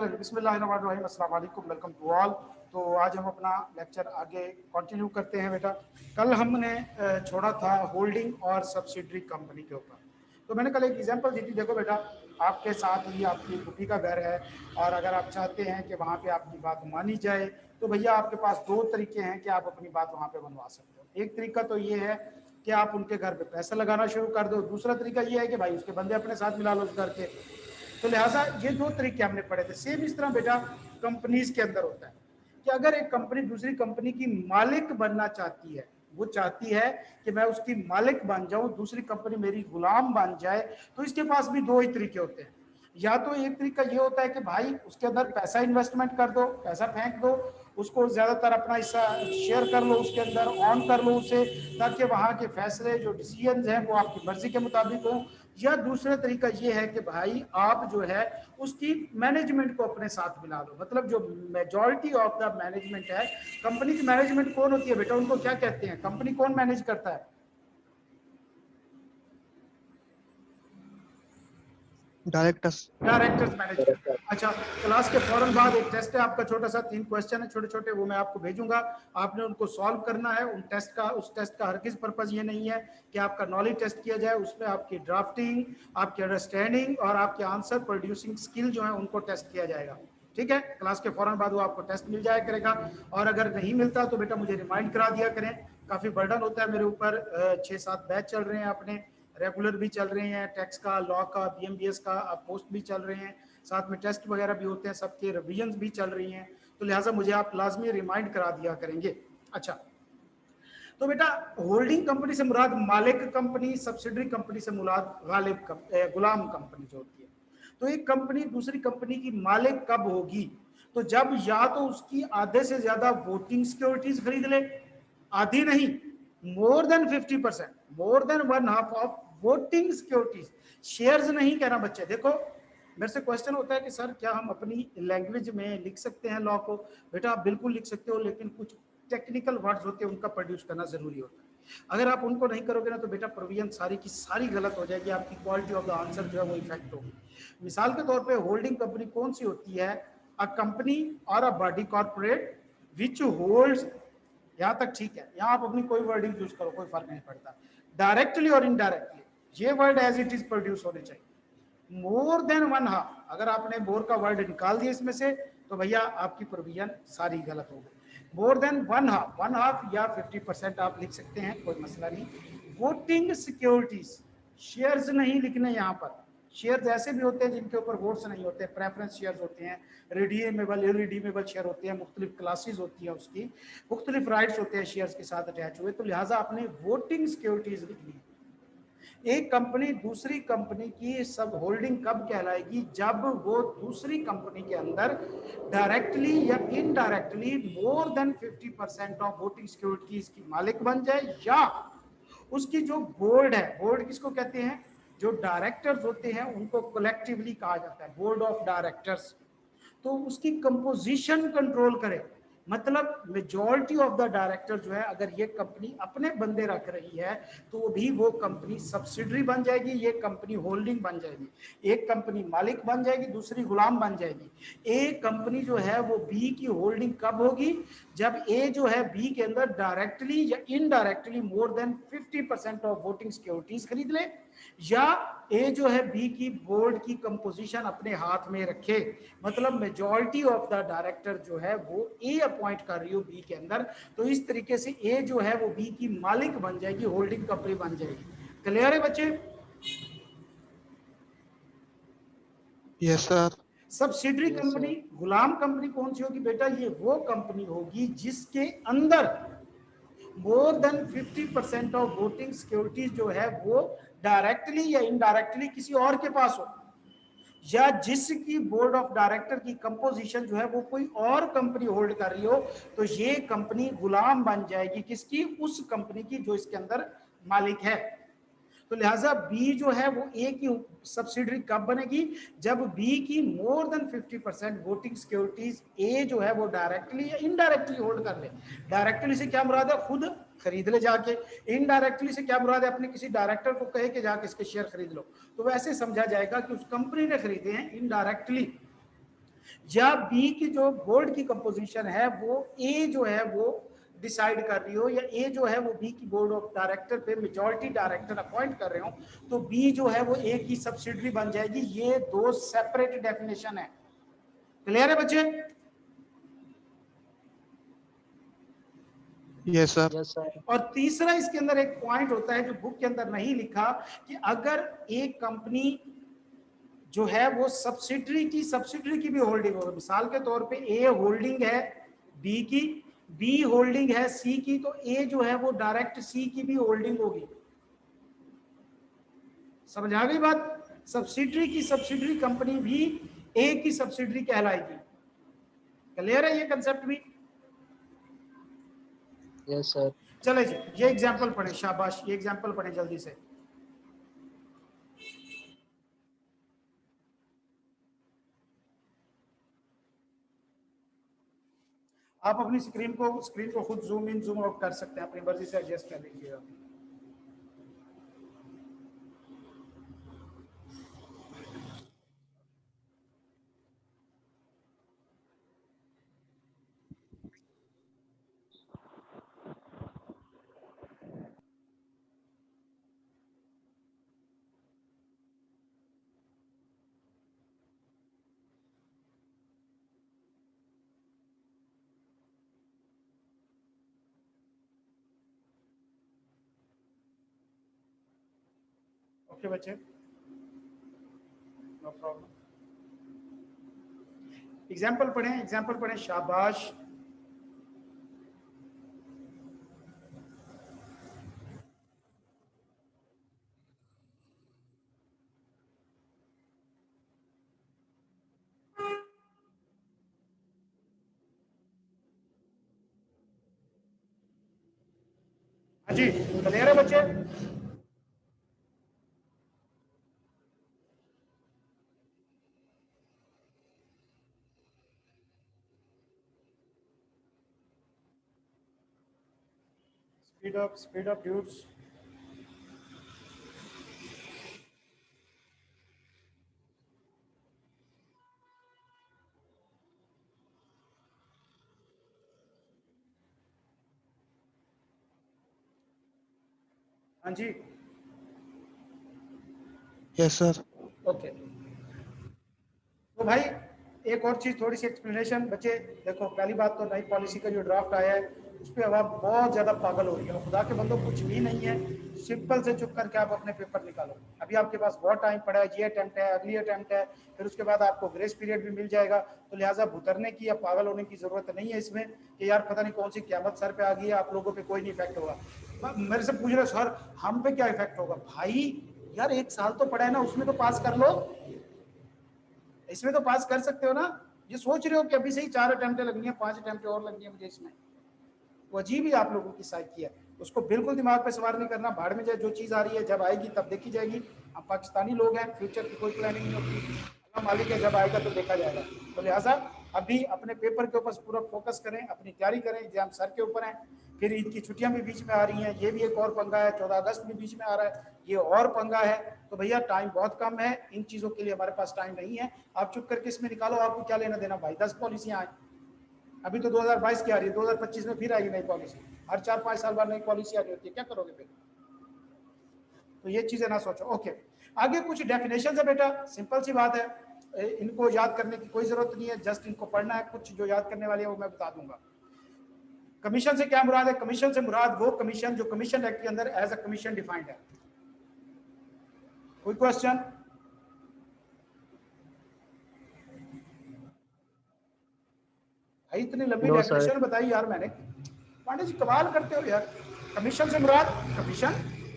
बिस्मिल्लाहिर्रहमानिर्रहीम, अस्सलाम वालेकुम, वेलकम टू ऑल। तो आज हम अपना लेक्चर आगे कंटिन्यू करते हैं बेटा। कल हमने छोड़ा था होल्डिंग और सब्सिडरी कंपनी के ऊपर। तो मैंने कल एक एग्जांपल दी थी। देखो बेटा, आपके साथ ही आपकी फूफी का घर है और अगर आप चाहते हैं कि वहाँ पे आपकी बात मानी जाए तो भैया आपके पास दो तरीके हैं कि आप अपनी बात वहाँ पे बनवा सकते हो। एक तरीका तो ये है कि आप उनके घर पे पैसा लगाना शुरू कर दो। दूसरा तरीका ये है कि भाई उसके बंदे अपने साथ मिला लो उस घर के। तो लिहाजा ये दो तरीके हमने पढ़े थे। सेम इस तरह बेटा कंपनीज के अंदर होता है कि अगर एक कंपनी दूसरी कंपनी की मालिक बनना चाहती है, वो चाहती है कि मैं उसकी मालिक बन जाऊं, दूसरी कंपनी मेरी गुलाम बन जाए, तो इसके पास भी दो ही तरीके होते हैं। या तो एक तरीका ये होता है कि भाई उसके अंदर पैसा इन्वेस्टमेंट कर दो, पैसा फेंक दो, उसको ज्यादातर अपना हिस्सा शेयर कर लो, उसके अंदर ऑन कर लो उसे, ताकि वहां के फैसले जो डिसीजन हैं वो आपकी मर्जी के मुताबिक हो। या दूसरा तरीका ये है कि भाई आप जो है उसकी मैनेजमेंट को अपने साथ मिला लो। मतलब जो मेजॉरिटी ऑफ द मैनेजमेंट है, कंपनी की मैनेजमेंट कौन होती है बेटा, उनको क्या कहते हैं, कंपनी कौन मैनेज करता है? डायरेक्टर्स। डायरेक्टर्स मैनेज करते हैं। अच्छा, क्लास के फौरन बाद एक टेस्ट है आपका छोटा सा, 3 क्वेश्चन है छोटे छोटे, वो मैं आपको भेजूंगा। आपने उनको सॉल्व करना है। उस टेस्ट का हरगिज पर्पज ये नहीं है कि आपका नॉलेज टेस्ट किया जाए, उसमें आपकी ड्राफ्टिंग, आपकी अंडरस्टैंडिंग और आपके आंसर प्रोड्यूसिंग स्किल जो है उनको टेस्ट किया जाएगा। ठीक है, क्लास के फौरन बाद वो आपको टेस्ट मिल जाया करेगा। और अगर नहीं मिलता तो बेटा मुझे रिमाइंड करा दिया करें। काफी बर्डन होता है मेरे ऊपर, 6-7 बैच चल रहे हैं अपने, रेगुलर भी चल रहे हैं, टैक्स का, लॉ का, बीएमबीएस का, पोस्ट भी चल रहे हैं, साथ में टेस्ट वगैरह भी होते हैं, सबके रिवीजन भी चल रही हैं। तो लिहाजा मुझे आप लाजमी रिमाइंड करा दिया करेंगे। अच्छा, तो बेटा होल्डिंग कंपनी से मुराद मालिक कंपनी, सब्सिडरी कंपनी से मुराद गुलाम कंपनी जो होती है। तो एक कंपनी दूसरी कंपनी की मालिक कब होगी? तो जब या तो उसकी आधे से ज्यादा वोटिंग सिक्योरिटीज खरीद ले, आधी नहीं, more than 50%, more than 1/2 of voting securities. Shares नहीं कहना बच्चे। देखो मेरे से क्वेश्चन होता है कि सर क्या हम अपनी लैंग्वेज में लिख सकते हैं लॉ को? बेटा आप बिल्कुल लिख सकते हो, लेकिन कुछ टेक्निकल वर्ड्स होते हैं उनका प्रोड्यूस करना जरूरी होता है। अगर आप उनको नहीं करोगे ना तो बेटा प्रोविजन सारी की सारी गलत हो जाएगी, आपकी क्वालिटी ऑफ द आंसर जो है वो इफेक्ट होगी। मिसाल के तौर पे होल्डिंग कंपनी कौन सी होती है? अ कंपनी और a body corporate which holds, यहां तक ठीक है, यहां आप अपनी कोई वर्डिंग यूज करो, कोई फर्क नहीं पड़ता, डायरेक्टली और इनडायरेक्टली ये word as it is produce होने चाहिए। मोर देन 1/2, अगर आपने मोर का वर्ड निकाल दिया इसमें से तो भैया आपकी प्रोविजन सारी गलत हो गई। मोर देन 1/2 या 50% आप लिख सकते हैं, कोई मसला नहीं। वोटिंग सिक्योरिटीज, शेयर्स नहीं लिखने यहाँ पर। शेयर्स ऐसे भी होते हैं जिनके ऊपर वोट्स नहीं होते, प्रेफरेंस शेयर्स होते हैं, रिडीमेबल इरिडीमेबल शेयर होते हैं, मुख्तलिफ क्लासेज होती है, उसकी मुख्तलिफ राइट्स होते हैं शेयर्स के साथ अटैच हुए। तो लिहाजा आपने वोटिंग सिक्योरिटीज लिखनी है। एक कंपनी दूसरी कंपनी की सब होल्डिंग कब कहलाएगी? जब वो दूसरी कंपनी के अंदर डायरेक्टली या indirectly more than 50% of voting securities की मालिक बन जाए, या उसकी जो बोर्ड है, बोर्ड किसको कहते हैं? जो डायरेक्टर्स होते हैं उनको कलेक्टिवली कहा जाता है बोर्ड ऑफ डायरेक्टर्स। तो उसकी कंपोजिशन कंट्रोल करे। मतलब मेजॉरिटी ऑफ द डायरेक्टर जो है, अगर ये कंपनी अपने बंदे रख रही है तो भी वो कंपनी सब्सिडरी बन जाएगी, ये कंपनी होल्डिंग बन जाएगी। एक कंपनी मालिक बन जाएगी, दूसरी गुलाम बन जाएगी। एक कंपनी जो है वो बी की होल्डिंग कब होगी? जब ए जो है बी के अंदर डायरेक्टली या indirectly more than 50% of voting securities खरीद ले, या ए जो है बी की बोर्ड की कंपोजिशन अपने हाथ में रखे। मतलब मेजॉरिटी ऑफ द डायरेक्टर जो है वो ए अपॉइंट कर रही हो बी के अंदर, तो इस तरीके से ए जो है वो बी की मालिक बन जाएगी, होल्डिंग कंपनी बन जाएगी। क्लियर है बच्चे? Yes sir. सब्सिडरी कंपनी, गुलाम कंपनी कौन सी होगी बेटा? ये वो कंपनी होगी जिसके अंदर more than 50% of voting securities जो है वो डायरेक्टली या इनडायरेक्टली किसी और के पास हो, या जिसकी बोर्ड ऑफ डायरेक्टर की कंपोजिशन जो है वो कोई और कंपनी होल्ड कर रही हो। तो ये कंपनी गुलाम बन जाएगी किसकी? उस कंपनी की जो इसके अंदर मालिक है। तो लिहाजा बी जो है वो ए की सब्सिडरी कब बनेगी? जब बी की मोर देन 50% वोटिंग सिक्योरिटीज ए जो है वो डायरेक्टली या इनडायरेक्टली होल्ड कर ले। डायरेक्टली से क्या मुराद है? खुद खरीद ले जाके। इनडायरेक्टली से क्या मुराद है? अपने किसी डायरेक्टर को कहे कि जाके इसके शेयर खरीद लो। तो वैसे समझा जाएगा कि उस कंपनी ने खरीदे हैं इनडायरेक्टली। या बी की जो बोर्ड की कंपोजिशन है वो ए जो है वो डिसाइड कर रही हो, या ए जो है वो बी की बोर्ड ऑफ डायरेक्टर पे मेजॉरिटी डायरेक्टर अपॉइंट कर रहे हो, तो बी जो है वो ए की सब्सिडरी बन जाएगी। ये दो सेपरेट डेफिनेशन है। क्लियर है बच्चे? Yes sir. Yes sir. और तीसरा इसके अंदर एक पॉइंट होता है जो बुक के अंदर नहीं लिखा, कि अगर एक कंपनी जो है वो सब्सिडरी की भी होल्डिंग होगी, मिसाल के तौर पे ए होल्डिंग है बी की, बी होल्डिंग है सी की, तो ए जो है वो डायरेक्ट सी की भी होल्डिंग होगी। समझ आ गई बात? सब्सिडरी कंपनी भी ए की सब्सिडरी कहलाएगी। क्लियर है ये कंसेप्ट भी? Yes sir. चले जी, ये एग्जांपल पढ़े, शाबाश, ये एग्जांपल पढ़े जल्दी से। आप अपनी स्क्रीन को खुद जूम इन जूम आउट कर सकते हैं, अपनी मर्जी से एडजस्ट कर लीजिएगा। ओके बच्चे, नो प्रॉब्लम। एग्जाम्पल पढ़ें, शाबाश। हाँ जी, क्लियर है बच्चे? Speed up dudes. हाँ जी, यस सर। ओके। तो भाई एक और चीज, थोड़ी सी एक्सप्लेनेशन बच्चे। देखो, पहली बात तो नई पॉलिसी का जो ड्राफ्ट आया है उस पर अब आप बहुत ज्यादा पागल हो रही है। खुदा के बंदो, कुछ भी नहीं है, सिंपल से चुप करके आप अपने पेपर निकालो। अभी आपके पास बहुत टाइम पड़ा है, ये अटेम्प्ट है, अगली अटेम्प्ट है, फिर उसके बाद आपको ग्रेस पीरियड भी मिल जाएगा। तो लिहाजा भुतरने की या पागल होने की जरूरत नहीं है इसमें, कि यार पता नहीं कौन सी क़यामत सर पे आ गई है, आप लोगों पे कोई नहीं इफेक्ट होगा। मेरे से पूछ रहे सर हम पे क्या इफेक्ट होगा? भाई यार 1 साल तो पड़ा है ना, उसमें तो पास कर लो, इसमें तो पास कर सकते हो ना। ये सोच रहे हो कि अभी से ही 4 अटेम्प्टें लगनी है, 5 अटेम्प्टें और लगनी है मुझे इसमें, वो अजीब ही आप लोगों की साइकी है। उसको बिल्कुल दिमाग पे सवार नहीं करना। भाड़ में जाए, जो चीज़ आ रही है जब आएगी तब देखी जाएगी। हम पाकिस्तानी लोग हैं, फ्यूचर की कोई प्लानिंग नहीं होती, अल्लाह मालिक है, जब आएगा तो देखा जाएगा। तो लिहाजा अभी अपने पेपर के ऊपर पूरा फोकस करें, अपनी तैयारी करें। एग्जाम सर के ऊपर है, फिर ईद की छुट्टियां भी बीच में आ रही हैं, ये भी एक और पंगा है। 14 अगस्त भी बीच में आ रहा है, ये और पंगा है। तो भैया टाइम बहुत कम है, इन चीज़ों के लिए हमारे पास टाइम नहीं है। आप चुप करके इसमें निकालो, आपको क्या लेना देना भाई। 10 पॉलिसियाँ आए, अभी तो 2022 की आ रही है, 2025 में फिर आएगी नई पॉलिसी। हर 4-5 साल बाद नई पॉलिसी आ रही होती है, क्या करोगे फिर? तो ये चीजें ना सोचो। ओके, आगे कुछ डेफिनेशन है बेटा, सिंपल सी बात है, इनको याद करने की कोई जरूरत नहीं है, जस्ट इनको पढ़ना है। कुछ जो याद करने वाले है वो मैं बता दूंगा। कमीशन से क्या मुराद है? कमीशन से मुराद वो कमीशन जो कमीशन एक्ट के अंदर एज अ कमीशन डिफाइंड है। कोई क्वेश्चन? भाई इतनी लंबी नो डेफिनेशन सर। बताई यार मैंने। पांडे जी कमाल करते हो यार। कमीशन से मुराद कमीशन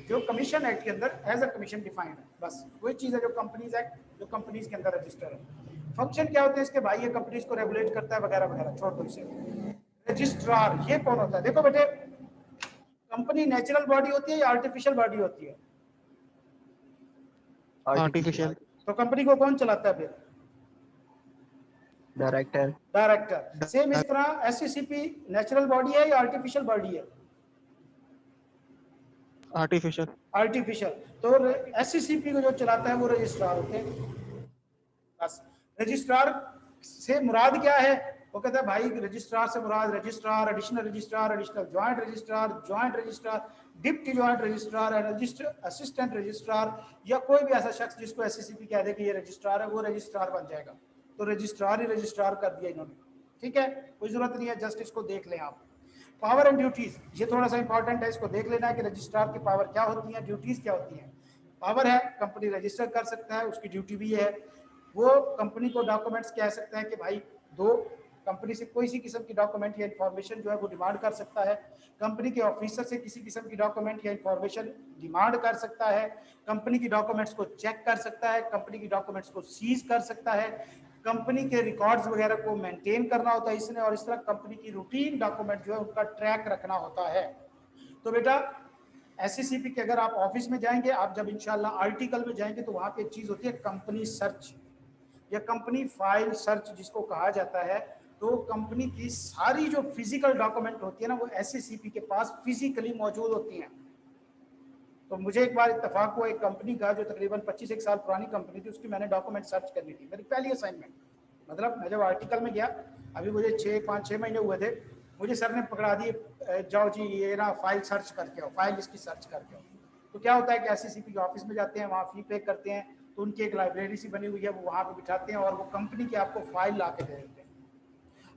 जो कमीशन एक्ट के अंदर एज अ कमीशन डिफाइंड है, बस वही चीज है जो कंपनीज एक्ट, जो कंपनीज के अंदर रजिस्टर है। फंक्शन क्या होते हैं इसके भाई? ये कंपनीज को रेगुलेट करता है वगैरह वगैरह, छोड़ दो इसे। रजिस्ट्रार ये कौन होता है? देखो बेटे, कंपनी नेचुरल बॉडी होती है या आर्टिफिशियल बॉडी होती है? आर्टिफिशियल। तो कंपनी को कौन चलाता है फिर? डायरेक्टर। डायरेक्टर। सेम इस तरह एससीसीपी नेचुरल बॉडी है या आर्टिफिशियल बॉडी है? आर्टिफिशियल। आर्टिफिशियल। तो एससीसीपी को जो चलाता है वो रजिस्ट्रार होते हैं। बस रजिस्ट्रार से मुराद क्या है? वो कहता है भाई रजिस्ट्रार से मुराद registrar, additional registrar, additional joint registrar, joint registrar, deputy joint registrar, assistant registrar, या कोई भी ऐसा शख्स जिसको एससीसीपी कह दे कि ये रजिस्ट्रार है, वो रजिस्ट्रार बन जाएगा। तो रजिस्ट्रार ही रजिस्ट्रार कर दिया इन्होंने, ठीक है, कोई जरूरत नहीं है, जस्ट इसको देख लें आप। पावर एंड ड्यूटीज, ये थोड़ा सा इंपॉर्टेंट है, इसको देख लेना है कि रजिस्ट्रार की पावर क्या होती है, ड्यूटीज क्या होती हैं। पावर है कंपनी रजिस्टर कर सकता है, उसकी ड्यूटी भी है, वो कंपनी को डॉक्यूमेंट्स कह सकते हैं कि भाई दो, कंपनी से कोई सी किस्म की डॉक्यूमेंट या इंफॉर्मेशन जो है वो डिमांड कर सकता है, कंपनी के ऑफिसर से किसी किस्म की डॉक्यूमेंट या इंफॉर्मेशन डिमांड कर सकता है, कंपनी की डॉक्यूमेंट्स को चेक कर सकता है, कंपनी की डॉक्यूमेंट्स को सीज कर सकता है, कंपनी के रिकॉर्ड्स वगैरह को मेंटेन करना होता है इसने, और इस तरह कंपनी की रूटीन डॉक्यूमेंट जो है उनका ट्रैक रखना होता है। तो बेटा एससीसीपी के अगर आप ऑफिस में जाएंगे, आप जब इंशाल्लाह आर्टिकल में जाएंगे तो वहां पे एक चीज होती है कंपनी सर्च या कंपनी फाइल सर्च जिसको कहा जाता है। तो कंपनी की सारी जो फिजिकल डॉक्यूमेंट होती है ना वो एससीसीपी के पास फिजिकली मौजूद होती हैं। तो मुझे एक बार इत्तेफाक हुआ एक कंपनी का जो तकरीबन 25 साल पुरानी कंपनी थी, उसकी मैंने डॉक्यूमेंट सर्च करनी थी, मेरी पहली असाइनमेंट। मतलब मैं जब आर्टिकल में गया, अभी मुझे 5-6 महीने हुए थे, मुझे सर ने पकड़ा दिए, जाओ जी ये ना फाइल सर्च करके आओ, फाइल इसकी सर्च करके आओ। तो क्या होता है कि एससीसीपी के ऑफिस में जाते हैं, वहाँ फी पे करते हैं, तो उनकी एक लाइब्रेरी सी बनी हुई है, वो वहाँ पे बिठाते हैं और वो कंपनी की आपको फाइल ला के दे देते हैं।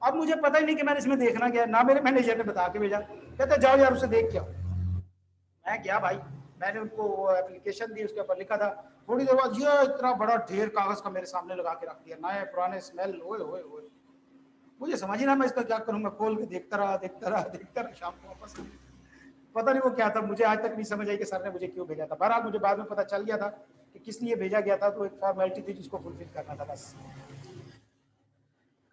अब मुझे पता ही नहीं कि मैंने इसमें देखना क्या है, ना मेरे मैनेजर ने बता के भेजा, कहते जाओ यार उसे देख के आओ। मैं गया भाई, मैंने उनको एप्लीकेशन दी, उसके ऊपर लिखा था, थोड़ी देर बाद ये इतना बड़ा ढेर कागज का मेरे सामने लगा के रख दिया, नए पुराने स्मेल, ओए ओए ओए, मुझे समझ ही ना मैं इसका क्या करूं। मैं खोल के देखता रहा शाम को वापस, पता नहीं वो क्या था, मुझे आज तक नहीं समझ आई कि सर ने मुझे क्यों भेजा था। बहरहाल मुझे बाद में पता चल गया था कि किस लिए भेजा गया था, तो एक फॉर्मेलिटी थी जिसको फुलफिल करना था बस।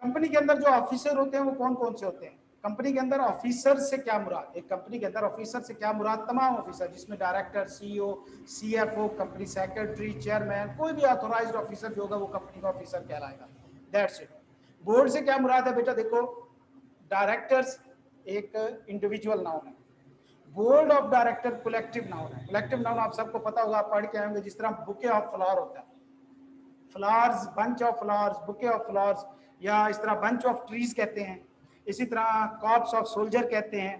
कंपनी के अंदर जो ऑफिसर होते हैं वो कौन कौन से होते हैं? कंपनी के अंदर ऑफिसर से क्या मुराद, एक कंपनी के अंदर ऑफिसर से क्या मुराद, तमाम ऑफिसर जिसमें director, CEO, CFO, company secretary, chairman, कोई भी ऑथोराइज्ड ऑफिसर जो होगा वो कंपनी का ऑफिसर कहलाएगा। That's it. बोर्ड से क्या मुराद है बेटा? देखो डायरेक्टर्स एक इंडिविजुअल नाउन है, board of director collective noun है। कलेक्टिव नाउन आप सबको पता होगा, आप पढ़ के आएंगे, जिस तरह बुके ऑफ फ्लावर होता है, flowers, bunch of flowers, bouquet of flowers, या इस तरह बंच ऑफ ट्रीज कहते हैं, इसी तरह कॉर्प्स ऑफ सोल्जर कहते हैं,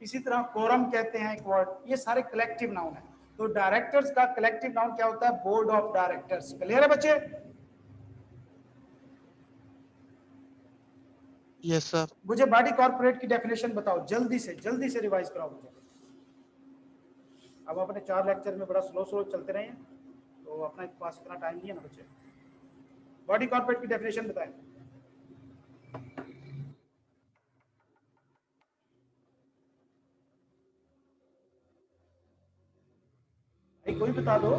इसी तरह कोरम कहते हैं एक वर्ड, ये सारे कलेक्टिव नाउन है। तो डायरेक्टर्स का कलेक्टिव नाउन क्या होता है? Board of directors. क्लियर है बच्चे? Yes, sir. मुझे बॉडी कॉर्पोरेट की डेफिनेशन बताओ, जल्दी से रिवाइज कराओ मुझे। अब अपने 4 लेक्चर में बड़ा स्लो चलते रहे हैं, तो अपने पास इतना टाइम नहीं है ना बच्चे। बॉडी कॉर्पोरेट की डेफिनेशन बताएं। कोई बता दो।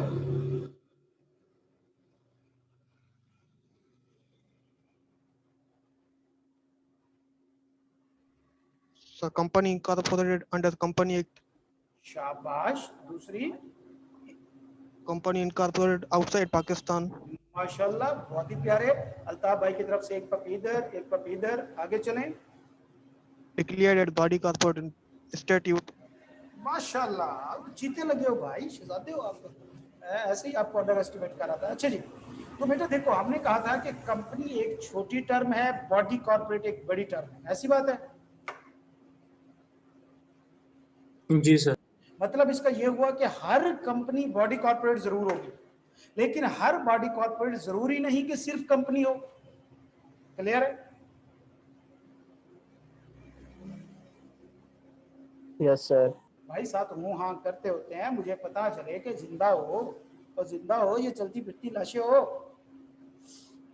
So company incorporated under Company Act. शाबाश। दूसरी? Company incorporated outside Pakistan. माशाल्लाह, बहुत ही प्यारे। अल्ताफ भाई की तरफ से एक पप इधर, आगे चलें। Declared body corporate statute. माशाल्लाह, जीते लगे हो भाई, शहजादे हो आप। ऐसे ही आपको अंडर एस्टिमेट करा था। अच्छा जी, तो बेटा देखो हमने कहा था कि कंपनी एक छोटी टर्म है, बॉडी कॉर्पोरेट एक बड़ी टर्म है, ऐसी बात है? जी सर। मतलब इसका ये हुआ कि हर कंपनी बॉडी कॉर्पोरेट जरूर होगी, लेकिन हर बॉडी कॉर्पोरेट जरूरी नहीं कि सिर्फ कंपनी हो। क्लियर है? Yes sir. भाई साथ हूँ हाँ करते होते हैं, मुझे पता चले कि जिंदा हो, और जिंदा हो ये चलती फिरती लाशें हो,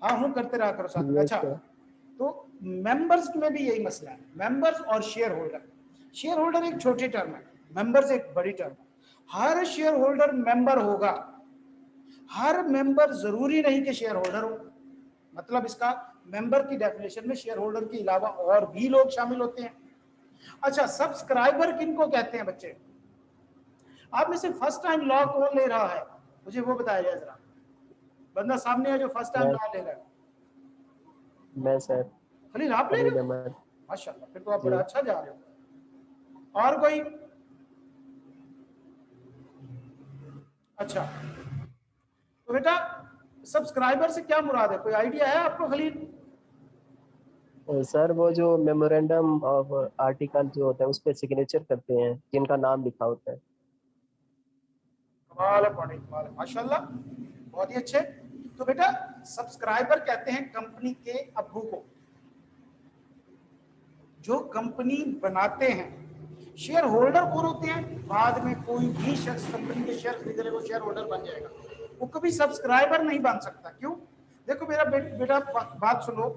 हाँ हूँ करते रहा करो साथ में। अच्छा, तो मेंबर्स में भी यही मसला है, मेंबर्स और शेयर होल्डर। शेयर होल्डर एक छोटी टर्म है, मेंबर्स एक बड़ी टर्म है। हर शेयर होल्डर मेंबर होगा, हर मेंबर जरूरी नहीं कि शेयर होल्डर हो। मतलब इसका मेंबर की डेफिनेशन में शेयर होल्डर के अलावा और भी लोग शामिल होते हैं। अच्छा, सब्सक्राइबर किनको कहते हैं बच्चे? आप में से फर्स्ट टाइम लॉ कौन ले रहा है, मुझे वो बताया जाए जरा। बंदा सामने है जो फर्स्ट टाइम लॉ ले रहा है। मैं सर। खलील आप ले रहे हो? माशाल्लाह, फिर तो आप बड़ा अच्छा जा रहे हो। और कोई? अच्छा, तो बेटा सब्सक्राइबर से क्या मुराद है, कोई आइडिया है आपको खलील? सर वो जो मेमोरेंडम ऑफ आर्टिकल जो होता है उस पे सिग्नेचर करते हैं जिनका नाम लिखा होता है। कमाल है पढ़े, कमाल है, माशाल्लाह, बहुत ही अच्छे। तो बेटा सब्सक्राइबर कहते हैं कंपनी के अब्बू को, जो कंपनी बनाते हैं। शेयर होल्डर कौन होते हैं? बाद में कोई भी शख्स कंपनी के शेयर खरीदने को शेयर होल्डर बन जाएगा, वो कभी सब्सक्राइबर नहीं बन सकता। क्यों? देखो मेरा बेटा बात सुनो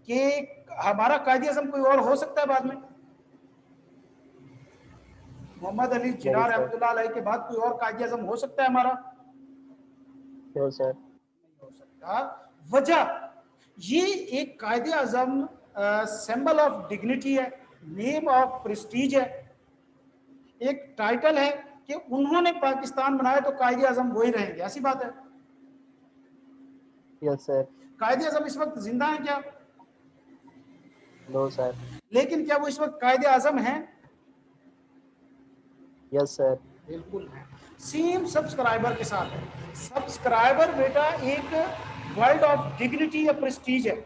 कि हमारा कायदे आज़म कोई और हो सकता है बाद में। मोहम्मद अली जिन्ना रहमतुल्लाह अलैह के बाद कोई और कायदे आज़म हो सकता है हमारा? क्यों सर? नहीं हो सकता। वजह ये एक कायदे आज़म सिंबल ऑफ डिग्निटी है, नेम ऑफ प्रेस्टीज है, एक टाइटल है कि उन्होंने पाकिस्तान बनाया तो कायदे आज़म वही रहेंगे, ऐसी बात है। Yes sir. कायदे आज़म इस वक्त जिंदा है क्या? No sir. लेकिन क्या वो इस वक्त कायदे आज़म हैं? Yes sir. बिल्कुल है। सेम सब्सक्राइबर के साथ है। सब्सक्राइबर बेटा एक वर्ड ऑफ डिग्निटी या प्रेस्टीज है।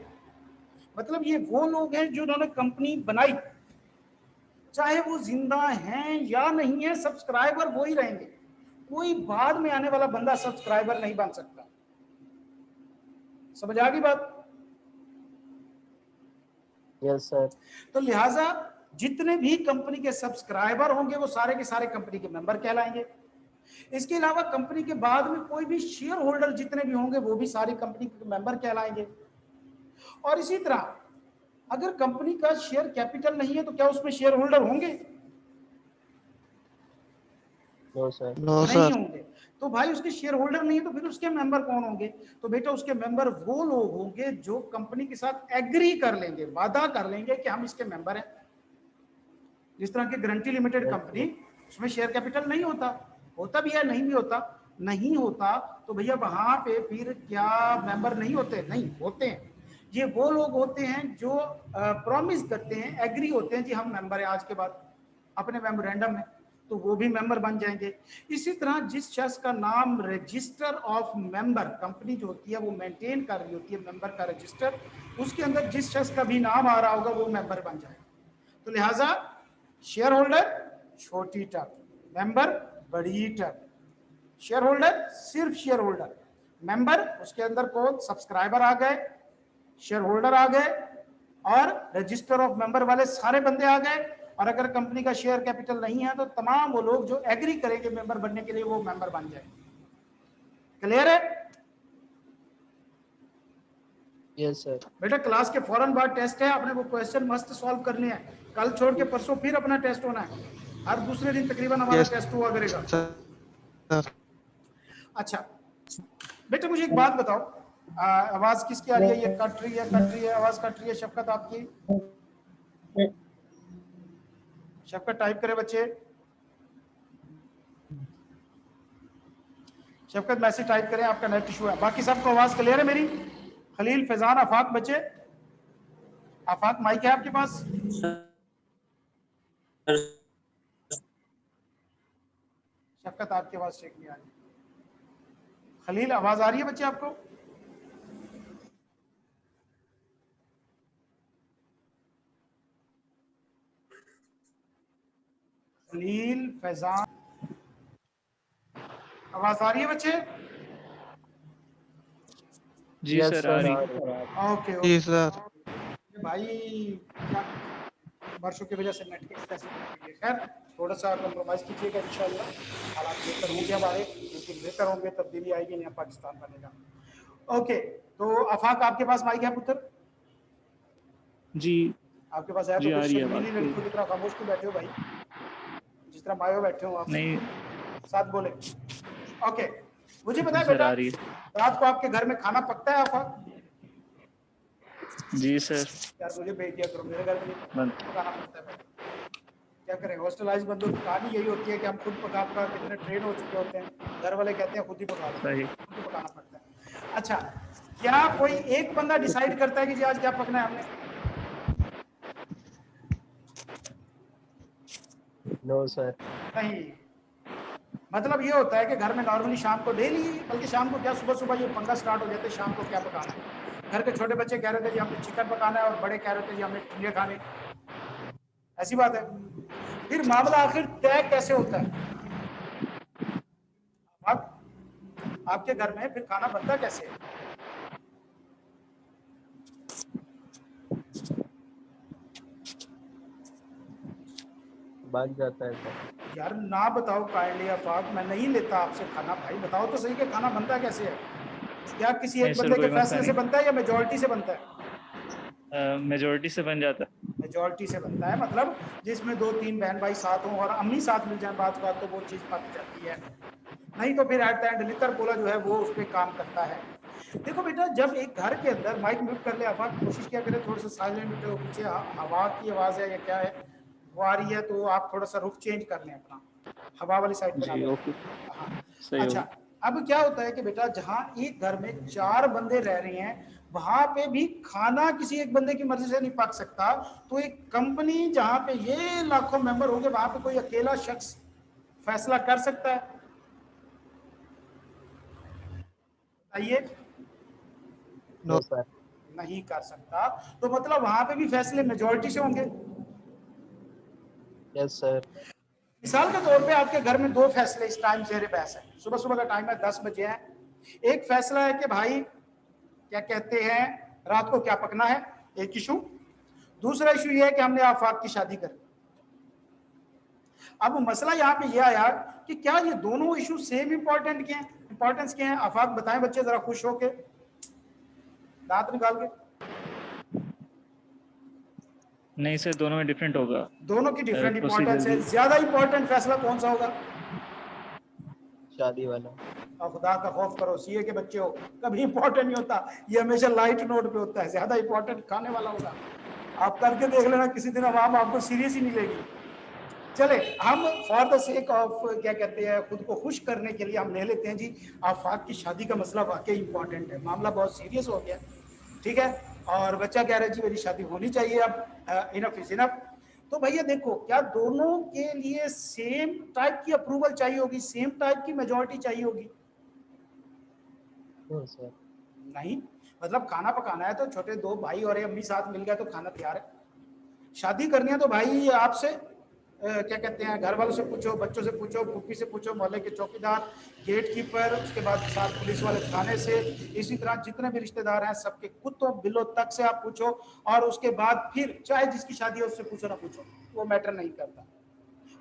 मतलब ये वो लोग हैं जिन्होंने कंपनी बनाई, चाहे वो जिंदा हैं या नहीं है, सब्सक्राइबर वो ही रहेंगे। कोई बाद में आने वाला बंदा सब्सक्राइबर नहीं बन सकता। समझ आ गई बात? Yes sir. तो लिहाजा जितने भी कंपनी के सब्सक्राइबर होंगे वो सारे के सारे कंपनी के मेंबर कहलाएंगे। इसके अलावा कंपनी के बाद में कोई भी शेयर होल्डर जितने भी होंगे वो भी सारी कंपनी के मेंबर कहलाएंगे। और इसी तरह अगर कंपनी का शेयर कैपिटल नहीं है तो क्या उसमें शेयर होल्डर होंगे? No sir. नो नहीं सर। होंगे। तो भाई उसके शेयर होल्डर नहीं है तो फिर उसके मेंबर कौन होंगे? तो बेटा उसके मेंबर वो लोग होंगे जो कंपनी के साथ एग्री कर लेंगे, वादा कर लेंगे कि हम इसके मेंबर हैं। जिस तरह की गारंटी लिमिटेड कंपनी, उसमें शेयर कैपिटल नहीं होता, होता भी है नहीं भी होता, नहीं होता तो भैया वहां पे फिर क्या मेंबर नहीं होते? नहीं होते हैं। ये वो लोग होते हैं जो प्रॉमिस करते हैं, एग्री होते हैं जी हम मेंबर हैं आज के बाद अपने मेमोरेंडम में, तो वो भी मेंबर बन जाएंगे। इसी तरह जिस शख्स का नाम रजिस्टर ऑफ मेंबर, कंपनी जो होती है वो मेंटेन कर रही होती है मेंबर का रजिस्टर, उसके अंदर जिस शख्स का भी नाम आ रहा होगा वो मेंबर बन जाएगा। तो लिहाजा शेयर होल्डर छोटी टर्म, मेंबर बड़ी टर्म। शेयर होल्डर सिर्फ शेयर होल्डर, मेंबर उसके अंदर कौन? सब्सक्राइबर आ गए, शेयर होल्डर आ गए, और रजिस्टर ऑफ मेंबर वाले सारे बंदे आ गए। और अगर कंपनी का शेयर कैपिटल नहीं है तो तमाम वो लोग जो एग्री करेंगे मेंबर बनने के लिए वो मेंबर बन जाएंगे। क्लियर है? Yes sir. बेटा क्लास के फौरन बाद टेस्ट है, आपने वो क्वेश्चन मस्त सॉल्व करने हैं। कल छोड़ के परसों फिर अपना टेस्ट होना है, हर दूसरे दिन तकरीबन हमारा Yes, टेस्ट हुआ करेगा। सर। अच्छा बेटा मुझे एक बात बताओ, आवाज किसकी आ रही है? ये कट रही है, कट रही है, आवाज कट रही है। शफकत आपकी, शफकत टाइप करे बच्चे, शफकत मैसेज टाइप करें, आपका नेट इशू है। बाकी सबको आवाज क्लियर है मेरी? खलील, फैजान, आफाक बच्चे, आफाक माइक है आपके पास? शफकत आपकी आवाज चेक नहीं आ रही। खलील आवाज आ रही है बच्चे आपको? खलील, फैजान, आवाज आ रही है बच्चे? जी सर आ रही है। ओके जी सर। भाई, क्या बारिशों की वजह से नेट की कैसे, खैर थोड़ा सा कॉम्प्रोमाइज कीजिएगा, इंशाल्लाह हालात बेहतर होंगे हमारे, लेकिन बेहतर होंगे तब्दीली आएगी, नया पाकिस्तान बनेगा। ओके, तो आफाक आपके पास माइक है पुत्र? जी आपके पास है जी तो आ कुछ रही है शर्मीली बात। लड़कियों की तरह खामोश क्यों बैठे हो भाई? जिस तरह मायो बैठे हो आप, नहीं साथ बोले। ओके, मुझे पता है सर बेटा आ रही है। रात को आपके घर में खाना पकता है आफाक? जी सर। यार मुझे भेज दिया करो, मेरे घर में नहीं पकाना पड़ता है भाई। क्या करें, हॉस्टलाइज बंदों की कहानी यही होती है कि हम खुद पका पका के इतने ट्रेन हो चुके होते हैं, घर वाले कहते हैं खुद ही पका लो, सही। खुद ही पकाना पड़ता है। अच्छा, क्या कोई एक बंदा डिसाइड करता है कि जी आज क्या पकना है हमने? No sir. नहीं, मतलब ये होता है कि घर में नॉर्मली शाम को डेली, बल्कि शाम को क्या सुबह सुबह ये पंगा स्टार्ट हो जाता है शाम को क्या पकाना है। घर के छोटे बच्चे कह रहे थे जी हमें चिकन पकाना है और बड़े कह रहे थे जी हमें टिंडे खाने, ऐसी बात है। फिर मामला आखिर तय कैसे होता है? आपके घर में फिर खाना बनता कैसे है? बन जाता है सर। यार ना बताओ काइंडली आफाक, मैं नहीं लेता आपसे खाना, भाई बताओ तो सही कि खाना बनता कैसे है? क्या किसी नहीं एक सर, बंदे के कोई मसला फैसले से नहीं, बनता है या मेजोरिटी से बनता है? मेजोरिटी से बन जाता है। मेजोरिटी से बनता है, मतलब जिसमें 2-3 बहन भाई साथ हों और अम्मी साथ मिल जाए बात तो वो चीज़ पक जाती है, नहीं तो फिर एट द एंड लिकर पोला जो है वो उस पर काम करता है। देखो बेटा, जब एक घर के अंदर, माइक म्यूट कर ले आफाक, कोशिश क्या करें थोड़ा सा साइलेंट, पीछे हवा की आवाज़ है या क्या है वो आ रही है, तो आप थोड़ा सा रुख चेंज कर लें अपना, हवा वाली साइड पे ना जी, बैठे। ओके, हाँ, सही अच्छा। होगा। अब क्या होता है कि बेटा जहाँ एक घर में 4 बंदे रह रहे हैं वहां पे भी खाना किसी एक बंदे की मर्जी से नहीं पक सकता, तो एक कंपनी जहां पे ये लाखों मेंबर होंगे वहां पे कोई अकेला शख्स फैसला कर सकता है? बताइए। No. No sir. नहीं कर सकता, तो मतलब वहां पे भी फैसले मेजोरिटी से होंगे। Yes sir. मिसाल के तौर पे आपके घर में 2 फैसले इस टाइम जेर बहस है, सुबह सुबह का टाइम है, 10 बजे है। एक फैसला है कि भाई क्या कहते हैं रात को क्या पकना है, एक इशू। दूसरा इशू ये है कि हमने आफाक की शादी कर। अब मसला यहाँ पे ये आया कि क्या ये दोनों इशू सेम इंपॉर्टेंट के हैं, इंपॉर्टेंस के हैं? आफाक बताएं बच्चे जरा खुश होके, दांत निकाल के। नहीं सर, दोनों में डिफरेंट होगा। दोनों की डिफरेंट इंपॉर्टेंस है, प्रोसीजर ज्यादा इंपॉर्टेंट फैसला कौन सा होगा? शादी वाला। और खुदा का खौफ करो, सीए के बच्चे हो, कभी इंपॉर्टेंट नहीं होता, ये हमेशा लाइट नोट पे होता है, ज्यादा इंपॉर्टेंट खाने वाला होगा। आप करके देख लेना किसी दिन, आवाम आपको सीरियस ही नहीं लेगी। चले, हम फॉर द सेक ऑफ क्या कहते हैं खुद को खुश करने के लिए हम ले लेते हैं जी आफाक की शादी का मसला वाकई इंपॉर्टेंट है, मामला बहुत सीरियस हो गया, ठीक है। और बच्चा कह रहा है जी मेरी शादी होनी चाहिए अब, इनफ इज इनफ। तो भैया देखो, क्या दोनों के लिए सेम टाइप की अप्रूवल चाहिए होगी, सेम टाइप की मेजोरिटी चाहिए होगी? No sir. नहीं, मतलब खाना पकाना है तो छोटे 2 भाई और एक अम्मी साथ मिल गया तो खाना तैयार है। शादी करनी है तो भाई आपसे क्या कहते हैं घर वालों से पूछो, बच्चों से पूछो, फूफी से पूछो, मोहल्ले के चौकीदार, गेट कीपर, उसके बाद साथ पुलिस वाले थाने से, इसी तरह जितने भी रिश्तेदार हैं सबके कुत्तों बिल्लों तक से आप पूछो, और उसके बाद फिर चाहे जिसकी शादी है उससे पूछो ना पूछो, वो मैटर नहीं करता।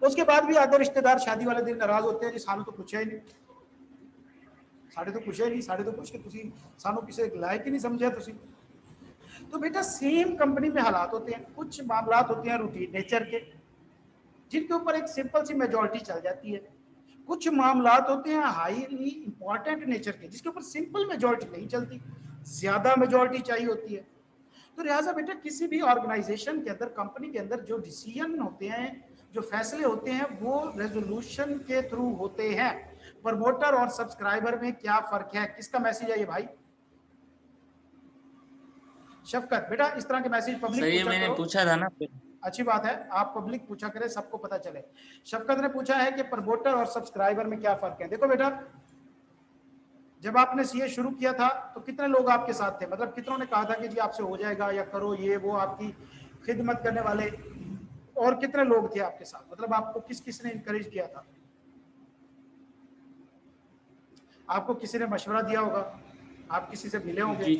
उसके बाद भी आधे रिश्तेदार शादी वाले दिन नाराज होते हैं जी सानू तो पूछा ही नहीं, साढ़े तो पूछा ही नहीं, साढ़े तो पूछ के तुसी सानू किसी लायक ही नहीं समझा तुसी। तो बेटा सेम कंपनी में हालात होते हैं, कुछ मामलात होते हैं रूटीन नेचर के जिनके ऊपर एक सिंपल सी मेजोरिटी चल जाती है, कुछ मामलात होते हैं हाईली इंपॉर्टेंट नेचर के जिसके ऊपर सिंपल मेजोरिटी नहीं चलती, ज्यादा मेजोरिटी चाहिए होती है। तो लिहाजा बेटा किसी भी ऑर्गेनाइजेशन के अंदर, कंपनी के अंदर जो डिसीजन होते हैं, जो फैसले होते हैं वो रेजोल्यूशन के थ्रू होते हैं। प्रमोटर और सब्सक्राइबर में क्या फर्क है, किसका मैसेज है ये भाई? शफकत बेटा इस तरह के मैसेज पब्लिक सर ये मैंने पूछा था ना। अच्छी बात है, आप पब्लिक पूछा करें, सबको पता चले। शफकत ने पूछा है कि प्रमोटर और सब्सक्राइबर में क्या फर्क है। देखो बेटा, जब आपने सीए शुरू किया था तो कितने लोग आपके साथ थे, मतलब कितनों ने कहा था कि जी आपसे हो जाएगा या करो ये वो, आपकी खिदमत करने वाले, और कितने लोग थे आपके साथ, मतलब आपको किस किस ने इंकरेज किया था? आपको किसी ने मशवरा दिया होगा, आप किसी से मिले होंगे,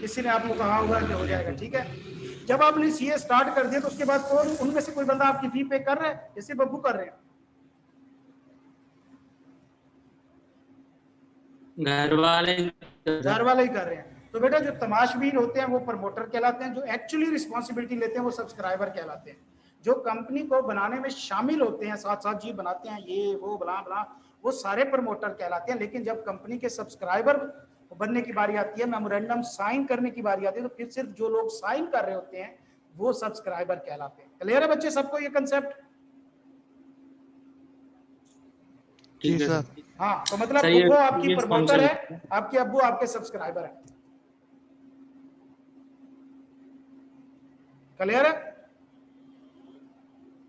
किसी ने आपको कहा होगा कि हो जाएगा, ठीक है। जब आपने सीए स्टार्ट कर दिया तो उसके बाद कौन उनमें से कोई बंदा आपकी फी पे कर रहा है, जैसे बब्बू कर रहे हैं? घर वाले ही कर रहे हैं। तो बेटा जो तमाशबीन होते हैं वो प्रमोटर कहलाते हैं, जो एक्चुअली रिस्पॉन्सिबिलिटी लेते हैं वो सब्सक्राइबर कहलाते हैं। जो कंपनी को बनाने में शामिल होते हैं, साथ साथ जी बनाते हैं ये वो बला बला, वो सारे प्रमोटर कहलाते हैं। लेकिन जब कंपनी के सब्सक्राइबर बनने की बारी आती है, मेमोरेंडम साइन करने की बारी आती है, तो फिर सिर्फ जो लोग साइन कर रहे होते हैं वो सब्सक्राइबर कहलाते हैं। क्लियर है बच्चे सबको ये कंसेप्ट? ठीक है। हाँ, तो मतलब फूफो आपकी प्रमोटर है, आपके अब्बू आपके सब्सक्राइबर है। क्लियर है?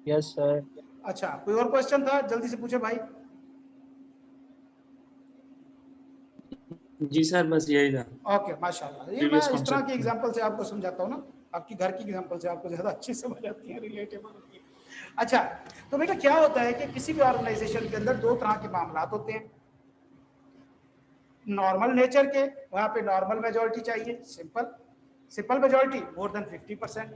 Yes sir. अच्छा, कोई और क्वेश्चन था? जल्दी से पूछे भाई। जी सर, बस यही था। ओके, माशाल्लाह। ये मैं Previous इस तरह concept की में। एग्जांपल से आपको समझाता हूँ ना, आपकी घर की एग्जांपल से आपको ज्यादा अच्छी समझ आती है, रिलेटेबल होती है। अच्छा, तो बेटा क्या होता है कि किसी भी ऑर्गेनाइजेशन के अंदर दो तरह के मामला होते हैं। नॉर्मल नेचर के, वहां पे नॉर्मल मेजोरिटी चाहिए, simple majority more than 50%।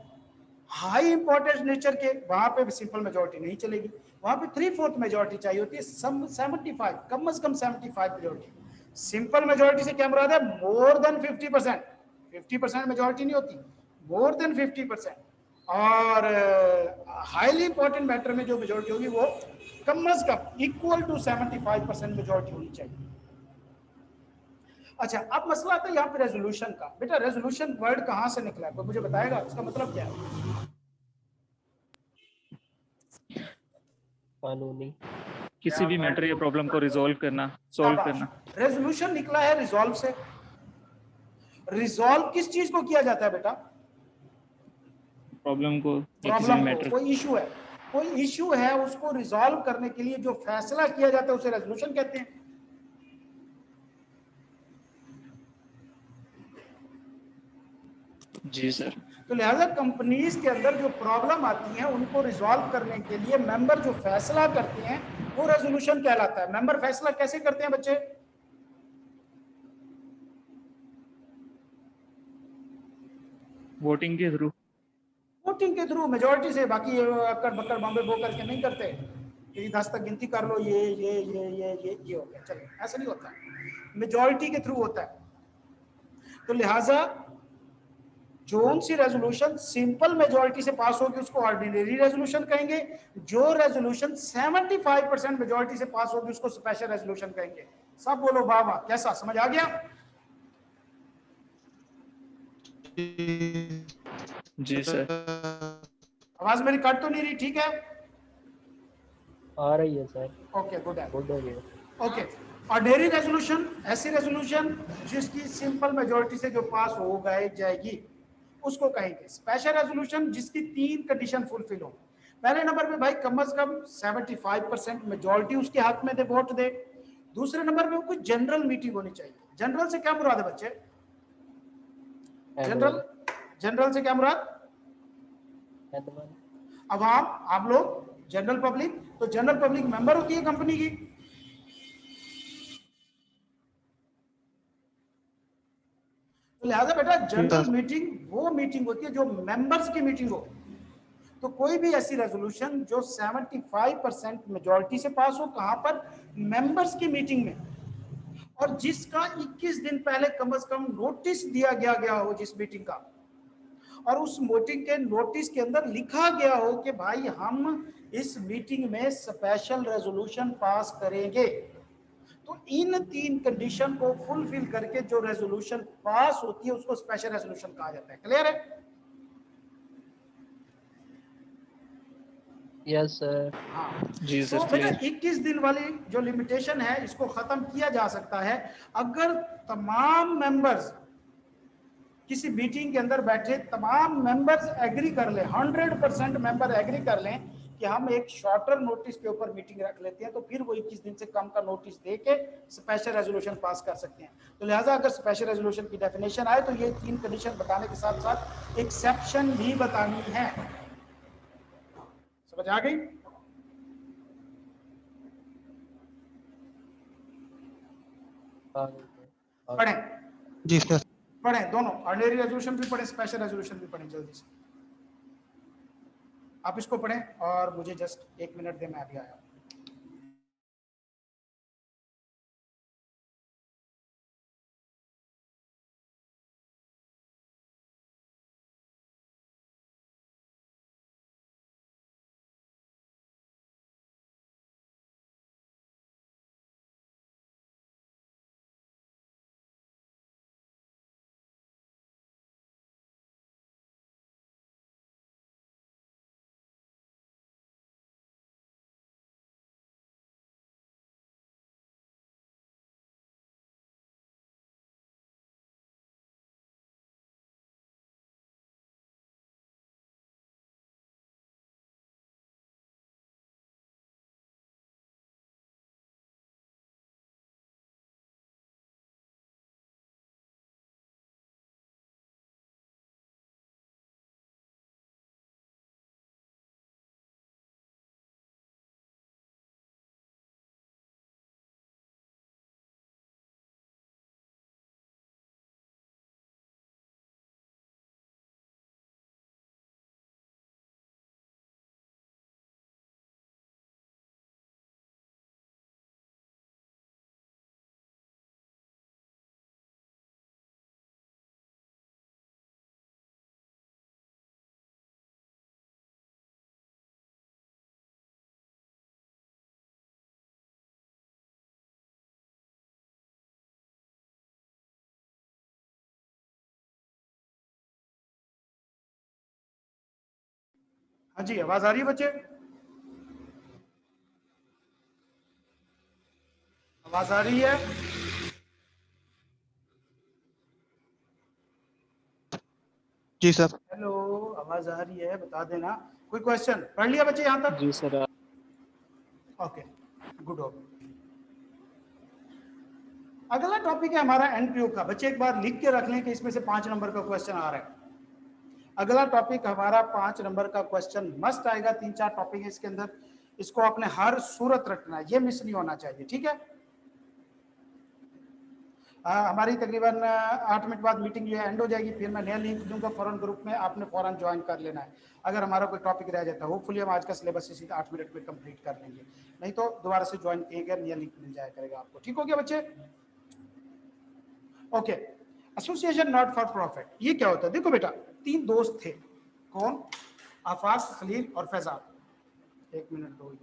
High importance nature के, वहां पे सिंपल मेजोरिटी नहीं चलेगी, वहां पे 3/4 मेजोरिटी चाहिए होती है, 75, कम से कम 75 मेजोरिटी। सिंपल मेजोरिटी से क्या मुराद है? More than 50%। 50% मेजोरिटी नहीं होती, मोर देन 50%। और हाईली इंपॉर्टेंट मैटर में जो मेजोरिटी होगी वो कम से कम इक्वल टू 75% मेजोरिटी होनी चाहिए। अच्छा, अब मसला आता है यहाँ पे रेजोल्यूशन का। बेटा रेजोल्यूशन वर्ड कहाँ से निकला है, कोई मुझे बताएगा इसका मतलब क्या है? कानूनी। किसी भी मैटर या प्रॉब्लम को रिजॉल्व करना, सॉल्व करना। रेजोल्यूशन निकला है रिजॉल्व से। रिजॉल्व किस चीज को किया जाता है बेटा? प्रॉब्लम को या किसी भी प्रॉब्लम को, मैटर। कोई इशू है उसको रिजॉल्व करने के लिए जो फैसला किया जाता है उसे रेजोल्यूशन कहते हैं। जी सर। तो लिहाजा कंपनीज के अंदर जो प्रॉब्लम आती है उनको रिजॉल्व करने के लिए मेंबर जो फैसला करते हैं वो रेजोल्यूशन कहलाता है। मेंबर फैसला कैसे करते हैं बच्चे? वोटिंग के थ्रू। वोटिंग के थ्रू, मेजोरिटी से। बाकी अक्कड़ बक्कड़ बॉम्बे बो करके नहीं करते कि 10 तक गिनती कर लो, ये हो गया, चलो ऐसा नहीं होता, मेजोरिटी के थ्रू होता है। तो लिहाजा जोन सी रेजोल्यूशन सिंपल मेजोरिटी से पास होगी उसको ऑर्डिनरी रेजोल्यूशन कहेंगे। जो रेजोल्यूशन 75% मेजोरिटी से पास होगी उसको स्पेशल रेजोल्यूशन कहेंगे। सब बोलो वाह वाह, कैसा समझ आ गया? जी सर। आवाज मेरी कट तो नहीं रही? ठीक है, आ रही है सर, ओके, गुड है। गुड हो गया। ओके, ऑर्डिनरी रेजोल्यूशन ऐसी रेजोल्यूशन जिसकी सिंपल मेजोरिटी से जो पास हो गए जाएगी उसको कहेंगे। स्पेशल रेजोल्यूशन जिसकी 3 कंडीशन फुलफिल हो। पहले नंबर पे भाई कम से कम 75% मेजोरिटी उसके हाथ में दे, वोट दे। दूसरे नंबर पे कोई जनरल मीटिंग होनी चाहिए। जनरल से क्या मुराद है बच्चे? जनरल, जनरल से क्या मुराद? अवाम, आप लोग, जनरल पब्लिक। तो जनरल पब्लिक मेंबर होती है कंपनी की। तो लिहाजा बेटा जनरल मीटिंग वो मीटिंग होती है जो मेंबर्स की मीटिंग हो। तो कोई भी ऐसी रेजोल्यूशन जो 75% मेजोरिटी से पास हो, कहां पर? मेंबर्स की मीटिंग में, और जिसका 21 दिन पहले कम से कम नोटिस दिया गया हो जिस मीटिंग का, और उस मीटिंग के नोटिस के अंदर लिखा गया हो कि भाई हम इस मीटिंग में स्पेशल रेजोल्यूशन पास करेंगे। तो इन 3 कंडीशन को फुलफिल करके जो रेजोल्यूशन पास होती है उसको स्पेशल रेजोल्यूशन कहा जाता है। क्लियर है? Yes sir. हाँ, जी तो सर, बेटा क्लियर। 21 दिन वाली जो लिमिटेशन है इसको खत्म किया जा सकता है अगर तमाम मेंबर्स किसी मीटिंग के अंदर बैठे तमाम मेंबर्स एग्री कर लें, 100% मेंबर एग्री कर लें कि हम एक शॉर्टर नोटिस के ऊपर मीटिंग रख लेते हैं, तो फिर वो 21 दिन से कम का नोटिस देके स्पेशल रेजोल्यूशन पास कर सकते हैं। तो लिहाजा अगर स्पेशल रेजोल्यूशन की डेफिनेशन आए तो ये 3 कंडीशन बताने के साथ साथ एक्सेप्शन भी बतानी है। समझ आ गई? पढ़ें, जी सर। पढ़ें दोनों, ऑर्डिनरी रेजोल्यूशन भी पढ़ें, स्पेशल रेजोल्यूशन भी पढ़ें। जल्दी से आप इसको पढ़ें और मुझे जस्ट 1 मिनट दें, मैं अभी आया हूं। हाँ जी, आवाज आ रही है बच्चे? आवाज आ रही है? जी सर। हेलो, आवाज आ रही है? बता देना। कोई क्वेश्चन पढ़ लिया बच्चे यहाँ तक? जी सर। ओके, गुड हो। अगला टॉपिक है हमारा एनपीओ का। बच्चे एक बार लिख के रख लें कि इसमें से 5 नंबर का क्वेश्चन आ रहा है। अगला टॉपिक हमारा 5 नंबर का क्वेश्चन मस्ट आएगा। 3-4 टॉपिक है इसके अंदर, इसको आपने हर सूरत रखना है, ये मिस नहीं होना चाहिए, ठीक है? हमारी तकरीबन 8 मिनट बाद मीटिंग जो है एंड हो जाएगी, फिर मैं नया लिंक दूंगा फौरन ग्रुप में, आपने फौरन ज्वाइन कर लेना है। अगर हमारा कोई टॉपिक रह जाता है, होपफुली हम आज का सिलेबस इसी 8 मिनट में कंप्लीट कर लेंगे, नहीं तो दोबारा से ज्वाइन किएगा, नया लिंक मिल जाया करेगा आपको। ठीक हो गया बच्चे? Okay, association not for profit, ये क्या होता है? देखो बेटा, 3 दोस्त थे, कौन? आफाक, खलील और फैजान। 1 मिनट दो और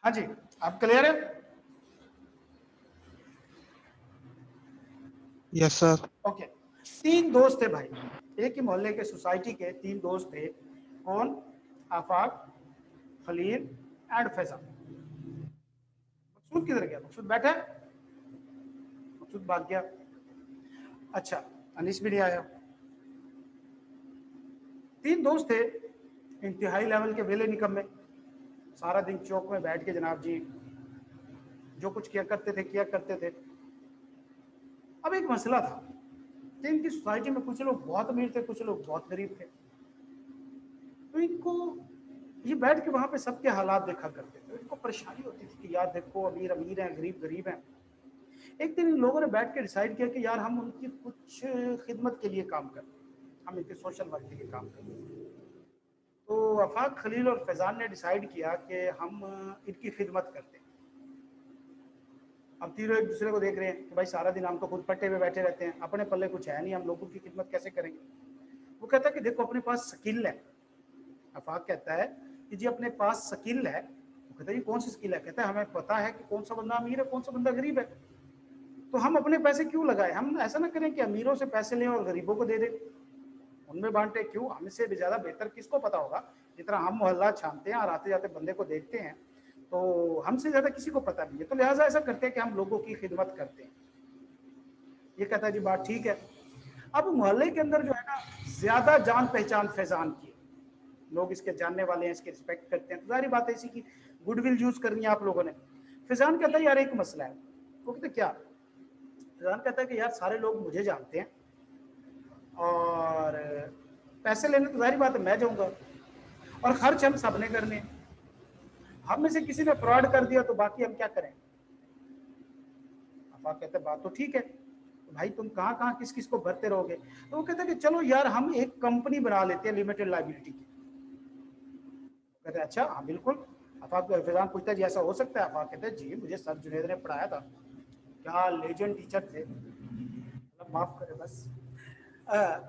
हाँ जी, आप क्लियर है? Yes sir. ओके, 3 दोस्त थे भाई, एक ही मोहल्ले के सोसाइटी के 3 दोस्त थे, कौन? आफाक, खलील एंड फैजान। मकसूद किधर गया? मकसूद बैठा है? मकसूद भाग गया। अच्छा, अनीस भी नहीं आया। 3 दोस्त थे, इंतहाई लेवल के वेले निकम्मे, सारा दिन चौक में बैठ के जनाब जी जो कुछ किया करते थे। अब एक मसला था कि इनकी सोसाइटी में कुछ लोग बहुत अमीर थे, कुछ लोग बहुत गरीब थे। तो इनको ये बैठ के वहां पे सबके हालात देखा करते थे, इनको परेशानी होती थी कि यार देखो, अमीर अमीर हैं, गरीब गरीब हैं। एक दिन इन लोगों ने बैठ के डिसाइड किया कि यार हम उनकी कुछ खिदमत के लिए काम करें, हम इनके सोशल वर्क के लिए काम करें। तो आफाक, खलील और फैजान ने डिसाइड किया कि हम इनकी खिदमत करते हैं। अब तीनों एक दूसरे को देख रहे हैं कि भाई सारा दिन हम तो खुद पट्टे पे बैठे रहते हैं, अपने पल्ले कुछ है नहीं, हम लोगों की खिदमत कैसे करेंगे? वो कहता है कि देखो अपने पास स्किल है। आफाक कहता है कि जी अपने पास स्किल है। वो कहता है ये कौन सी स्किल है? कहता है हमें पता है कि कौन सा बंदा अमीर है, कौन सा बंदा गरीब है, तो हम अपने पैसे क्यों लगाए? हम ऐसा ना करें कि अमीरों से पैसे लें और गरीबों को दे दें, उनमें बांटे। क्यों? हमसे भी ज्यादा बेहतर किसको पता होगा? जितना हम मोहल्ला छानते हैं और आते जाते बंदे को देखते हैं, तो हमसे ज्यादा किसी को पता नहीं है, तो लिहाजा ऐसा करते हैं कि हम लोगों की खिदमत करते हैं। ये कहता है जी बात ठीक है। अब मोहल्ले के अंदर जो है ना, ज्यादा जान पहचान फैजान की, लोग इसके जानने वाले हैं, इसके रिस्पेक्ट करते हैं, तो जाहिर बात है इसी की गुडविल यूज करनी है आप लोगों ने। फैजान कहता है यार एक मसला है। वो कहते क्या? फैजान कहता है कि यार सारे लोग मुझे जानते हैं और पैसे लेने तो जाहिर बात है मैं जाऊंगा, और खर्च हम सब ने करने, हम में से किसी ने फ्रॉड कर दिया तो बाकी हम क्या करें? आप कहते हैं बात तो ठीक है, तो भाई तुम कहाँ कहाँ किस किस को भरते रहोगे? तो वो कहते हैं कि चलो यार हम एक कंपनी बना लेते हैं लिमिटेड लायबिलिटी की। कहते हैं अच्छा हाँ बिल्कुल। आफाक फैजान पूछता है जी ऐसा हो सकता है? आफाक कहते हैं जी मुझे सर जुनेद ने पढ़ाया था, क्या लेजेंड टीचर थे, माफ करे बस।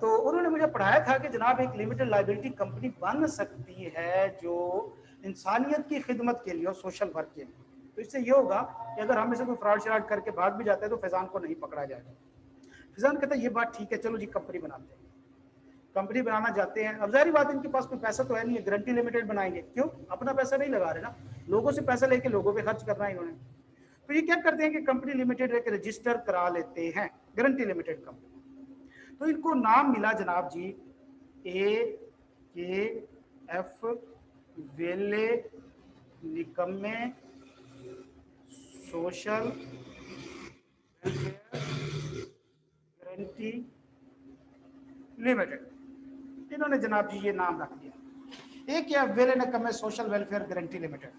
तो उन्होंने मुझे पढ़ाया था कि जनाब एक लिमिटेड लायबिलिटी कंपनी बन सकती है जो इंसानियत की खिदमत के लिए और सोशल वर्क के लिए। तो इससे ये होगा कि अगर हम में से कोई फ्रॉड श्राड करके भाग भी जाता है तो फैजान को नहीं पकड़ा जाएगा। फैजान कहता है ये बात ठीक है, चलो जी कंपनी बनाते हैं। कंपनी बनाना चाहते हैं। अब जाहिर बात इनके पास कोई पैसा तो है नहीं है, गारंटी लिमिटेड बनाएंगे, क्यों? अपना पैसा नहीं लगा रहे ना, लोगों से पैसा लेके लोगों पे खर्च करना है इन्होंने। तो ये क्या करते हैं कि कंपनी लिमिटेड एक रजिस्टर करा लेते हैं, गारंटी लिमिटेड कंपनी। तो इनको नाम मिला जनाब जी AKF वेले निकम्मे सोशल वेलफेयर गारंटी लिमिटेड। इन्होंने जनाब जी ये नाम रख दिया, AKF वेले निकम्मे सोशल वेलफेयर गारंटी लिमिटेड।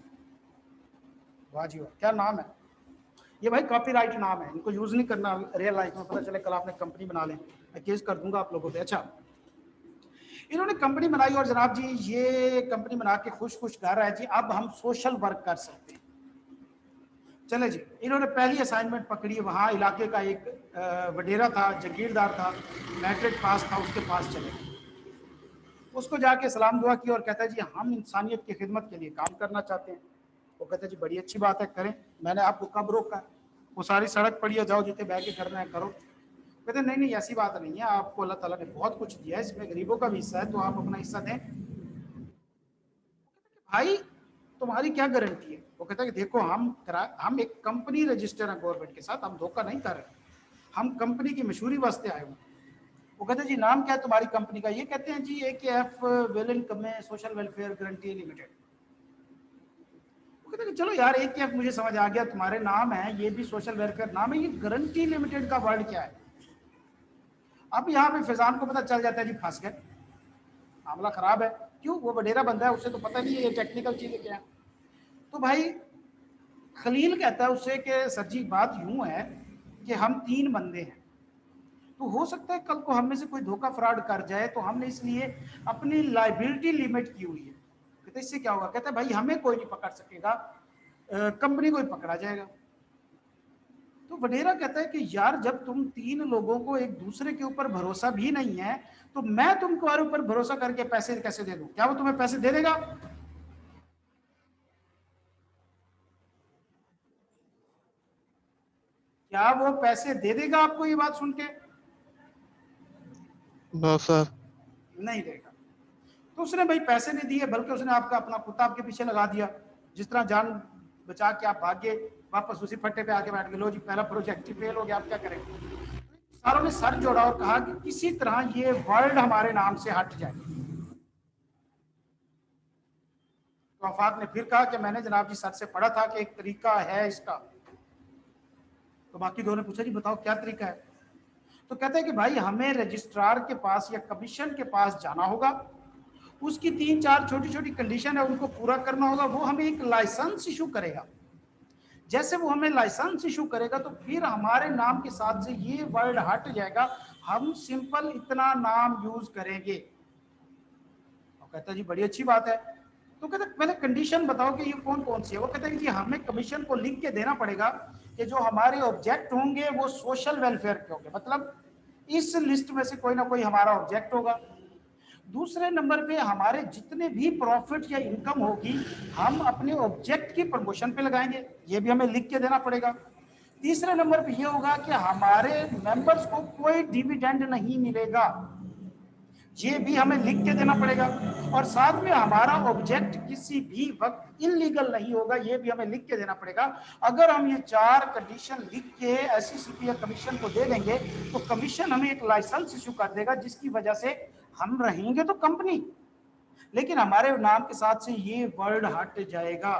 वाह जी वाह, क्या नाम है ये भाई, कॉपीराइट नाम है, इनको यूज नहीं करना रियल लाइफ में, पता चले कल आपने कंपनी बना लें, मैं केस कर दूंगा आप लोगों पे। अच्छा, इन्होंने कंपनी बनाई और जनाब जी ये कंपनी बना के खुश खुश घर है जी, अब हम सोशल वर्क कर सकते हैं। चले जी, इन्होंने पहली असाइनमेंट पकड़ी, वहाँ इलाके का एक वडेरा था, जागीरदार था, मैट्रिक पास था, उसके पास चले। उसको जाके सलाम दुआ की और कहता है जी हम इंसानियत की खिदमत के लिए काम करना चाहते हैं। वो कहता है जी बड़ी अच्छी बात है, करें, मैंने आपको कब रोका? वो सारी सड़क पड़ी है, जाओ जितने बह के करना है करो। कहते नहीं नहीं ऐसी बात नहीं है, आपको अल्लाह ताला ने बहुत कुछ दिया है, इसमें गरीबों का भी हिस्सा है, तो आप अपना हिस्सा दें। भाई तुम्हारी क्या गारंटी है? वो कहता है कि देखो हम एक कंपनी रजिस्टर है गवर्नमेंट के साथ, हम धोखा नहीं कर रहे, हम कंपनी की मशहूरी वास्ते आए हुए। वो कहते हैं जी नाम क्या है तुम्हारी कंपनी का? ये कहते हैं जी AKF well income social welfare guarantee limited. वो कहते हैं कि चलो यार AKF मुझे समझ आ गया, तुम्हारे नाम है, ये भी सोशल वेलफेयर नाम है, ये गारंटी लिमिटेड का वर्ड क्या है? अब यहाँ पे फैजान को पता चल जाता है जी फंस गए, मामला खराब है। क्यों? वो वडेरा बंदा है, उसे तो पता नहीं है ये टेक्निकल चीजें क्या है। तो भाई खलील कहता है उससे कि सर जी बात यूं है कि हम 3 बंदे हैं, तो हो सकता है कल को हम में से कोई धोखा फ्रॉड कर जाए, तो हमने इसलिए अपनी लायबिलिटी लिमिट की हुई है। कहते इससे क्या होगा? कहता है भाई हमें कोई नहीं पकड़ सकेगा, कंपनी को ही पकड़ा जाएगा। तो वडेरा कहता है कि यार जब तुम 3 लोगों को एक दूसरे के ऊपर भरोसा भी नहीं है, तो मैं तुम्हारे ऊपर भरोसा करके पैसे कैसे दे दूं? क्या वो तुम्हें पैसे दे देगा? क्या वो पैसे दे देगा आपको? ये बात सुन के नो सर। नहीं देगा। तो उसने भाई पैसे नहीं दिए, बल्कि उसने आपका अपना कुत्ता आपके पीछे लगा दिया। जिस तरह जान बचा के आप भागे, वापस उसी फट्टे पे आके बैठ गए, लो जी पहला प्रोजेक्ट ही फेल हो गया, आप क्या करेंगे? सारों ने सर जोड़ा और कहा कि किसी तरह ये वर्ड हमारे नाम से हट जाए। तो आफाक ने फिर कहा कि मैंने जनाब जी सर से पढ़ा था कि एक तरीका है इसका। तो बाकी दो ने पूछा जी बताओ क्या तरीका है? तो कहते हैं कि भाई हमें रजिस्ट्रार के पास या कमीशन के पास जाना होगा, उसकी 3-4 छोटी छोटी कंडीशन है, उनको पूरा करना होगा, वो हमें एक लाइसेंस इशू करेगा। जैसे वो हमें लाइसेंस इशू करेगा तो फिर हमारे नाम के साथ से ये वर्ड हट जाएगा, हम सिंपल इतना नाम यूज करेंगे। तो कहता है जी बड़ी अच्छी बात है। तो कहते पहले कंडीशन बताओ कि ये कौन कौन सी है? वो कहते हैं कि हमें कमीशन को लिख के देना पड़ेगा कि जो हमारे ऑब्जेक्ट होंगे वो सोशल वेलफेयर के होंगे, मतलब इस लिस्ट में से कोई ना कोई हमारा ऑब्जेक्ट होगा। दूसरे नंबर पे हमारे जितने भी प्रॉफिट या इनकम होगी हम अपने ऑब्जेक्ट की प्रमोशन पे लगाएंगे, ये भी हमें लिख के देना पड़ेगा। तीसरे नंबर पे ये होगा कि हमारे मेंबर्स को कोई डिविडेंड नहीं मिलेगा, ये भी हमें लिख के देना पड़ेगा। और साथ में हमारा ऑब्जेक्ट किसी भी वक्त इलीगल नहीं होगा, ये भी हमें लिख के देना पड़ेगा। अगर हम ये 4 कंडीशन लिख के SECP या कमीशन को दे देंगे तो कमीशन हमें एक लाइसेंस इशू कर देगा, जिसकी वजह से हम रहेंगे तो कंपनी, लेकिन हमारे नाम के साथ से ये वर्ड हट जाएगा।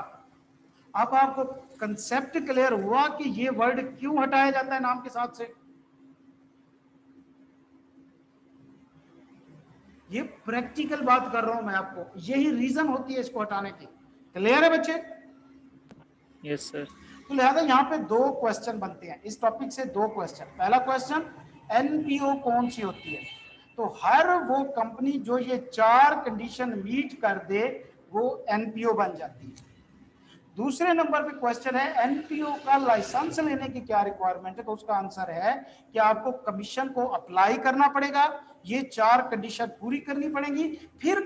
अब आपको कंसेप्ट क्लियर हुआ कि ये वर्ड क्यों हटाया जाता है नाम के साथ से? ये प्रैक्टिकल बात कर रहा हूं मैं आपको, यही रीजन होती है इसको हटाने की। क्लियर है बच्चे? Yes sir. तो लिहाजा यहाँ पे 2 क्वेश्चन बनते हैं इस टॉपिक से। 2 क्वेश्चन। पहला क्वेश्चन NPO कौन सी होती है? तो हर वो कंपनी जो ये 4 कंडीशन मीट कर दे वो NPO बन जाती है। दूसरे नंबर पे क्वेश्चन है NPO का लाइसेंस लेने की क्या रिक्वायरमेंट है? तो उसका आंसर है कि आपको कमीशन को अप्लाई करना पड़ेगा, ये 4 कंडीशन पूरी करनी पड़ेगी, फिर